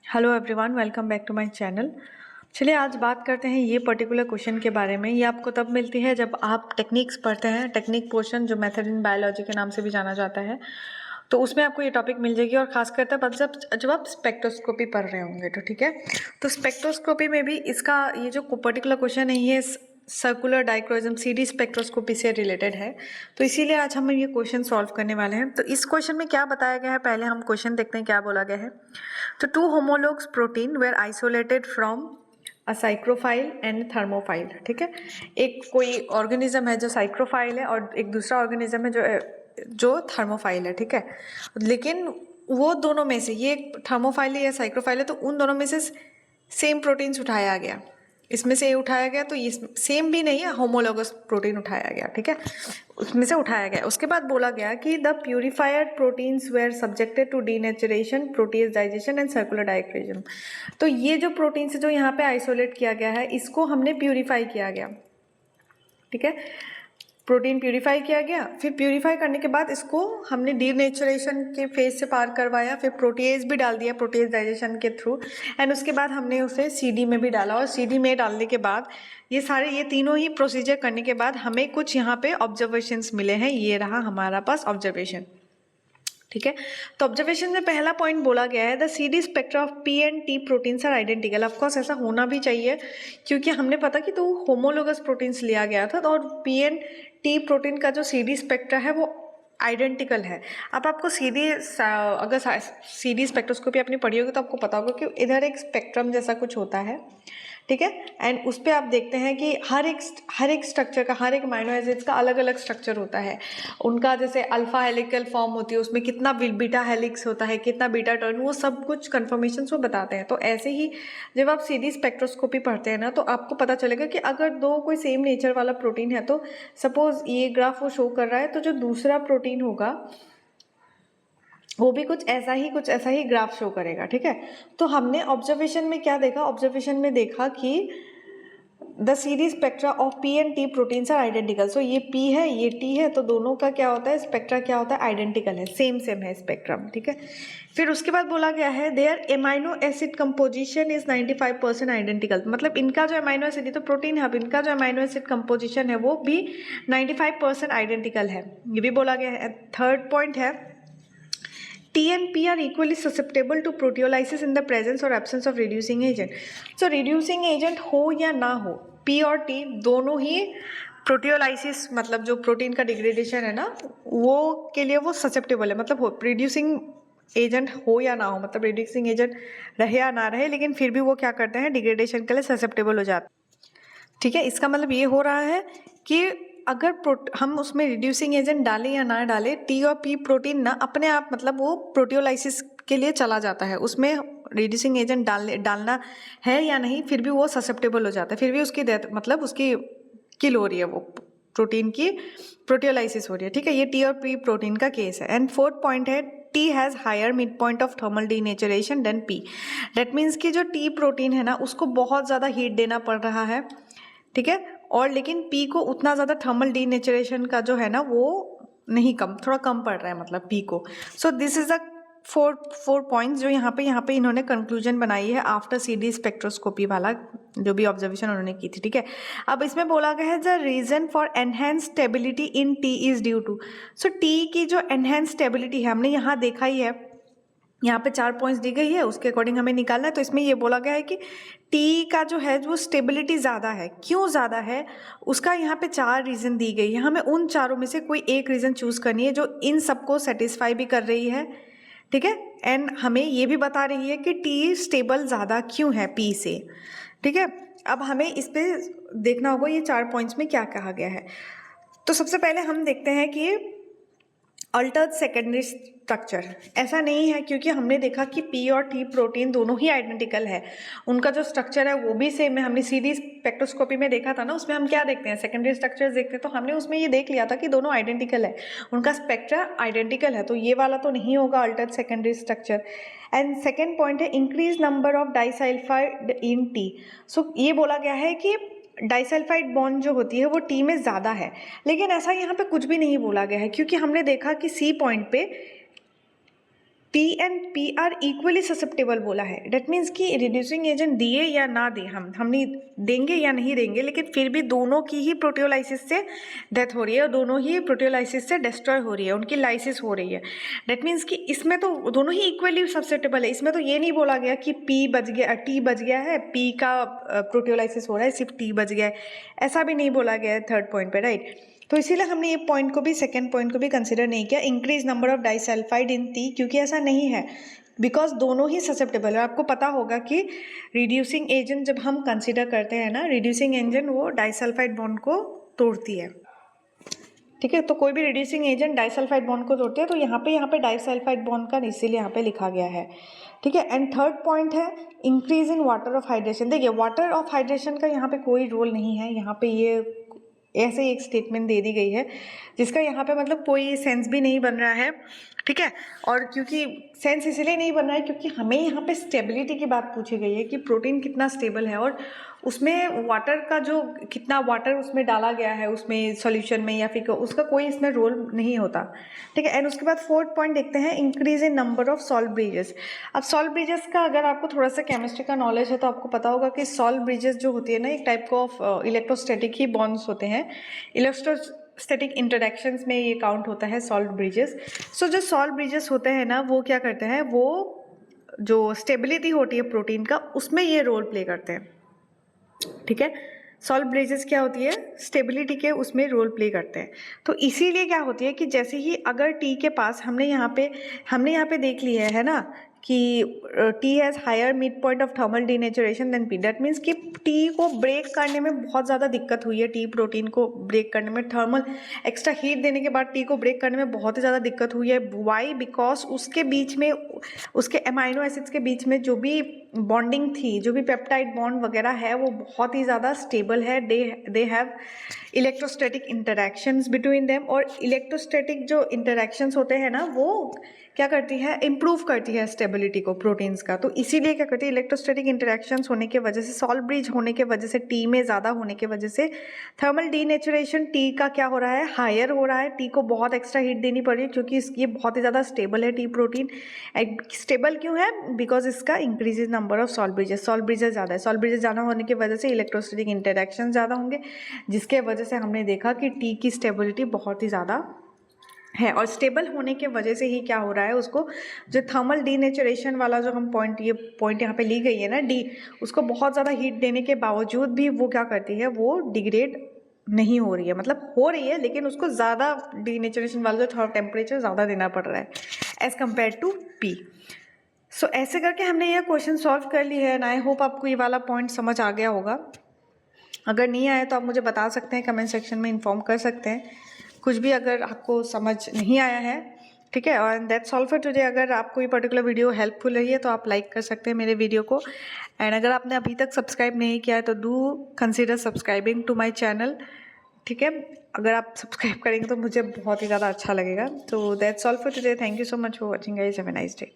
Hello everyone, welcome back to my channel. चलिए आज बात करते हैं ये पर्टिकुलर क्वेश्चन के बारे में। ये आपको तब मिलती है जब आप टेक्निक्स पढ़ते हैं, टेक्निक पोर्शन जो मेथड इन बायोलॉजी के नाम से भी जाना जाता है, तो उसमें आपको ये टॉपिक मिल जाएगी। और खास करता जब आप स्पेक्ट्रोस्कोपी पढ़ रहे होंगे तो ठीक है। तो स्पेक्ट्रोस्कोपी में भी इसका ये जो पर्टिकुलर क्वेश्चन है ये सर्कुलर डाइक्रोइज्म CD स्पेक्ट्रोस्कोपी से रिलेटेड है, तो इसीलिए आज हम ये क्वेश्चन सॉल्व करने वाले हैं। तो इस क्वेश्चन में क्या बताया गया है, पहले हम क्वेश्चन देखते हैं क्या बोला गया है। तो 2 homologs protein were isolated from a psychrophile and thermophile. ठीक है, एक कोई ऑर्गेनिज्म है जो साइक्रोफाइल है और एक दूसरा ऑर्गेनिज्म है जो थर्मोफाइल है। ठीक है, लेकिन वो दोनों में से ये थर्मोफाइल है या साइक्रोफाइल है, तो उन दोनों में से सेम प्रोटीन्स उठाया गया। इसमें से उठाया गया, तो ये सेम भी नहीं है, होमोलोगस प्रोटीन उठाया गया। ठीक है, उसमें से उठाया गया। उसके बाद बोला गया कि the purified proteins were subjected to denaturation, protease digestion and circular dichroism. तो ये जो प्रोटीन्स जो यहाँ पे आइसोलेट किया गया है, इसको हमने प्यूरिफाई किया गया। ठीक है, प्रोटीन प्यूरिफाई किया गया, फिर प्यूरिफाई करने के बाद इसको हमने डीनेचुरेशन के फेज से पार करवाया, फिर प्रोटीएज भी डाल दिया प्रोटीज डाइजेशन के थ्रू, एंड उसके बाद हमने उसे CD में भी डाला। और CD में डालने के बाद ये तीनों ही प्रोसीजर करने के बाद हमें कुछ यहाँ पे ऑब्जर्वेशंस मिले हैं। ये रहा हमारा पास ऑब्जर्वेशन। ठीक है, तो ऑब्जर्वेशन में पहला पॉइंट बोला गया है the CD spectra of P and T proteins are identical. Of course ऐसा होना भी चाहिए, क्योंकि हमने पता कि तो होमोलोगस प्रोटीन्स लिया गया था, तो और P एंड T प्रोटीन का जो CD स्पेक्ट्रा है वो आइडेंटिकल है। अब आपको अगर CD स्पेक्ट्रोस्कोपी आपने पढ़ी होगी तो आपको पता होगा कि इधर एक स्पेक्ट्रम जैसा कुछ होता है। ठीक है, एंड उस पर आप देखते हैं कि हर एक स्ट्रक्चर का, हर एक अमीनो एसिड्स का अलग अलग स्ट्रक्चर होता है। उनका जैसे अल्फा हेलिकल फॉर्म होती है, उसमें कितना बीटा हेलिक्स होता है, कितना बीटा टर्न, वो सब कुछ कन्फर्मेशन वो बताते हैं। तो ऐसे ही जब आप CD स्पेक्ट्रोस्कोपी पढ़ते हैं ना, तो आपको पता चलेगा कि अगर दो कोई सेम नेचर वाला प्रोटीन है, तो सपोज ये ग्राफ वो शो कर रहा है, तो जो दूसरा प्रोटीन होगा वो भी कुछ ऐसा ही ग्राफ शो करेगा। ठीक है, तो हमने ऑब्जर्वेशन में क्या देखा, ऑब्जर्वेशन में देखा कि the CD spectra of P and T proteins are identical. So ये P है, ये T है, तो दोनों का क्या होता है, स्पेक्ट्रा क्या होता है, आइडेंटिकल है, सेम है स्पेक्ट्रम। ठीक है, फिर उसके बाद बोला गया है there amino acid composition is 95% identical. मतलब इनका जो अमाइनो एसिड, ये तो प्रोटीन है, अब इनका जो अमाइनो एसिड कंपोजिशन है वो भी 95% आइडेंटिकल है, ये भी बोला गया है। थर्ड पॉइंट है T and P are equally susceptible to proteolysis in the presence or absence of reducing agent. So reducing agent हो या ना हो, P और T दोनों ही प्रोटियोलाइसिस, मतलब जो प्रोटीन का डिग्रेडेशन है ना, वो के लिए वो ससेप्टेबल है। मतलब हो रिड्यूसिंग एजेंट हो या ना हो, मतलब रिड्यूसिंग एजेंट रहे या ना रहे, लेकिन फिर भी वो क्या करते हैं, डिग्रेडेशन के लिए ससेप्टेबल हो जाते हैं। ठीक है, इसका मतलब ये हो रहा है कि अगर हम उसमें रिड्यूसिंग एजेंट डालें या ना डालें, T और P प्रोटीन ना अपने आप, मतलब वो प्रोटियोलाइसिस के लिए चला जाता है, उसमें रिड्यूसिंग एजेंट डालना है या नहीं, फिर भी वो ससेप्टेबल हो जाता है, फिर भी उसकी डेथ, मतलब उसकी किल हो रही है, वो प्रोटीन की प्रोटियोलाइसिस हो रही है। ठीक है, ये T और P प्रोटीन का केस है। एंड फोर्थ पॉइंट है T has higher mid point of thermal denaturation than P। That means कि जो T प्रोटीन है ना, उसको बहुत ज़्यादा हीट देना पड़ रहा है। ठीक है, और लेकिन P को उतना ज़्यादा थर्मल डीनेचुरेशन का जो है ना वो नहीं, थोड़ा कम पड़ रहा है, मतलब P को। So this is the four points जो यहाँ पे इन्होंने कंक्लूजन बनाई है आफ्टर CD स्पेक्ट्रोस्कोपी वाला जो भी ऑब्जर्वेशन उन्होंने की थी। ठीक है, अब इसमें बोला गया है the reason for enhance stability in T is due to. So T की जो एनहेंस स्टेबिलिटी है, हमने यहाँ देखा ही है, यहाँ पे 4 पॉइंट्स दी गई है, उसके अकॉर्डिंग हमें निकालना है। तो इसमें ये बोला गया है कि T का जो है वो स्टेबिलिटी ज़्यादा है। क्यों ज़्यादा है, उसका यहाँ पे 4 रीज़न दी गई है। हमें उन चारों में से कोई एक रीज़न चूज़ करनी है जो इन सबको सेटिस्फाई भी कर रही है। ठीक है, एंड हमें ये भी बता रही है कि T स्टेबल ज़्यादा क्यों है P से। ठीक है, अब हमें इस पर देखना होगा ये 4 पॉइंट्स में क्या कहा गया है। तो सबसे पहले हम देखते हैं कि अल्टर्ड सेकेंडरी स्ट्रक्चर ऐसा नहीं है, क्योंकि हमने देखा कि P और T प्रोटीन दोनों ही आइडेंटिकल है, उनका जो स्ट्रक्चर है वो भी सेम है। हमने CD स्पेक्ट्रोस्कोपी में देखा था ना, उसमें हम क्या देखते हैं, सेकेंडरी स्ट्रक्चर्स देखते हैं, तो हमने उसमें ये देख लिया था कि दोनों आइडेंटिकल है, उनका स्पेक्ट्रा आइडेंटिकल है, तो ये वाला तो नहीं होगा altered secondary structure. And second point है increase number of disulphide in T। So ये बोला गया है कि डाइसल्फाइड बॉन्ड जो होती है वो T में ज़्यादा है, लेकिन ऐसा यहाँ पे कुछ भी नहीं बोला गया है, क्योंकि हमने देखा कि C पॉइंट पे P and P are equally susceptible बोला है। डेट मीन्स कि रिड्यूसिंग एजेंट दिए या ना दे, हम नहीं देंगे या नहीं देंगे, लेकिन फिर भी दोनों की ही प्रोटियोलाइसिस से डेथ हो रही है और दोनों ही प्रोटियोलाइसिस से डिस्ट्रॉय हो रही है, उनकी लाइसिस हो रही है। डेट मीन्स कि इसमें तो दोनों ही इक्वली ससेप्टेबल है। इसमें तो ये नहीं बोला गया कि P बच गया, T बच गया है, P का प्रोटियोलाइसिस हो रहा है, सिर्फ T बच गया है, ऐसा भी नहीं बोला गया है थर्ड पॉइंट पे, राइट। तो इसीलिए हमने ये पॉइंट को भी, सेकंड पॉइंट को भी कंसिडर नहीं किया, increase number of disulphide in T, क्योंकि ऐसा नहीं है, बिकॉज दोनों ही ससेप्टेबल है। आपको पता होगा कि रिड्यूसिंग एजेंट जब हम कंसिडर करते हैं ना, रिड्यूसिंग एजेंट वो डाइसल्फाइड बॉन्ड को तोड़ती है, ठीक है। तो कोई भी रिड्यूसिंग एजेंट डाइसल्फाइड बॉन्ड को तोड़ती है, तो यहाँ पे डाइसल्फाइड बॉन्ड का इसीलिए यहाँ पे लिखा गया है, ठीक है। एंड थर्ड पॉइंट है increase in water of hydration. देखिए वाटर ऑफ हाइड्रेशन का यहाँ पे कोई रोल नहीं है, यहाँ पे ये ऐसे ही एक स्टेटमेंट दे दी गई है जिसका यहाँ पे मतलब कोई सेंस भी नहीं बन रहा है, ठीक है। और क्योंकि सेंस इसलिए नहीं बन रहा है क्योंकि हमें यहाँ पे स्टेबिलिटी की बात पूछी गई है कि प्रोटीन कितना स्टेबल है, और उसमें वाटर का जो कितना वाटर उसमें डाला गया है उसमें सॉल्यूशन में, या फिर उसका कोई इसमें रोल नहीं होता, ठीक है। एंड उसके बाद फोर्थ पॉइंट देखते हैं, increase in number of salt bridges. अब सॉल्ट ब्रिजेस का अगर आपको थोड़ा सा केमिस्ट्री का नॉलेज है तो आपको पता होगा कि सॉल्ट ब्रिजेस जो होती है ना, एक type of electrostatic he bonds होते हैं, इलेक्ट्रोस्टैटिक इंटरेक्शंस में ये काउंट होता है सॉल्ट ब्रिजेस। सो जो सॉल्ट ब्रिजेस होते हैं ना, वो क्या करते हैं, वो जो स्टेबिलिटी होती है प्रोटीन का उसमें ये रोल प्ले करते हैं, ठीक है। सॉल्ट ब्रिजेस क्या होती है, स्टेबिलिटी के उसमें रोल प्ले करते हैं। तो इसीलिए क्या होती है कि जैसे ही अगर टी के पास हमने यहाँ पे देख लिया है ना कि T has higher mid point of thermal denaturation than P, that means कि टी को ब्रेक करने में बहुत ज़्यादा दिक्कत हुई है, टी प्रोटीन को ब्रेक करने में, थर्मल एक्स्ट्रा हीट देने के बाद टी को ब्रेक करने में बहुत ही ज़्यादा दिक्कत हुई है। वाई? बिकॉज उसके बीच में, उसके अमाइनो एसिड्स के बीच में जो भी बॉन्डिंग थी, जो भी पेप्टाइड बॉन्ड वगैरह है, वो बहुत ही ज़्यादा स्टेबल है, they have electrostatic interactions between them, और इलेक्ट्रोस्टैटिक जो इंटरेक्शंस होते हैं ना, वो क्या करती है, इम्प्रूव करती है स्टेबिलिटी को प्रोटीन्स का। तो इसीलिए क्या करती है, इलेक्ट्रोस्टैटिक इंटरेक्शंस होने की वजह से, सॉल्ट ब्रिज होने के वजह से, टी में ज़्यादा होने की वजह से थर्मल डीनेचुरेशन टी का क्या हो रहा है, हायर हो रहा है। टी को बहुत एक्स्ट्रा हीट देनी पड़ रही है क्योंकि ये बहुत ही ज़्यादा स्टेबल है टी प्रोटीन। स्टेबल क्यों है? बिकॉज इसका increase number of salt bridges ज़्यादा है। सॉल्ट ब्रिजेस ज़्यादा होने की वजह से इलेक्ट्रोस्टैटिक इंटरेक्शन ज़्यादा होंगे, जिसके वजह से हमने देखा कि टी की स्टेबिलिटी बहुत ही ज़्यादा है। और स्टेबल होने के वजह से ही क्या हो रहा है, उसको जो थर्मल डीनेचुरेशन वाला जो हम पॉइंट यहाँ पे ली गई है ना, डी, उसको बहुत ज़्यादा हीट देने के बावजूद भी वो क्या करती है, वो डिग्रेड नहीं हो रही है, मतलब हो रही है लेकिन उसको ज़्यादा डीनेचुरेशन वाला जो टेम्परेचर ज़्यादा देना पड़ रहा है एज़ कम्पेयर टू पी। सो ऐसे करके हमने ये क्वेश्चन सॉल्व कर ली है, एंड आई होप आपको ये वाला पॉइंट समझ आ गया होगा। अगर नहीं आया तो आप मुझे बता सकते हैं, कमेंट सेक्शन में इन्फॉर्म कर सकते हैं कुछ भी अगर आपको समझ नहीं आया है, ठीक है। और दैट्स ऑल फॉर टुडे। अगर आपको ये पर्टिकुलर वीडियो हेल्पफुल रही है तो आप लाइक कर सकते हैं मेरे वीडियो को, एंड अगर आपने अभी तक सब्सक्राइब नहीं किया है तो do consider subscribing to my channel, ठीक है। अगर आप सब्सक्राइब करेंगे तो मुझे बहुत ही ज़्यादा अच्छा लगेगा। तो that's all for today, thank you so much for watching guys, have a nice day.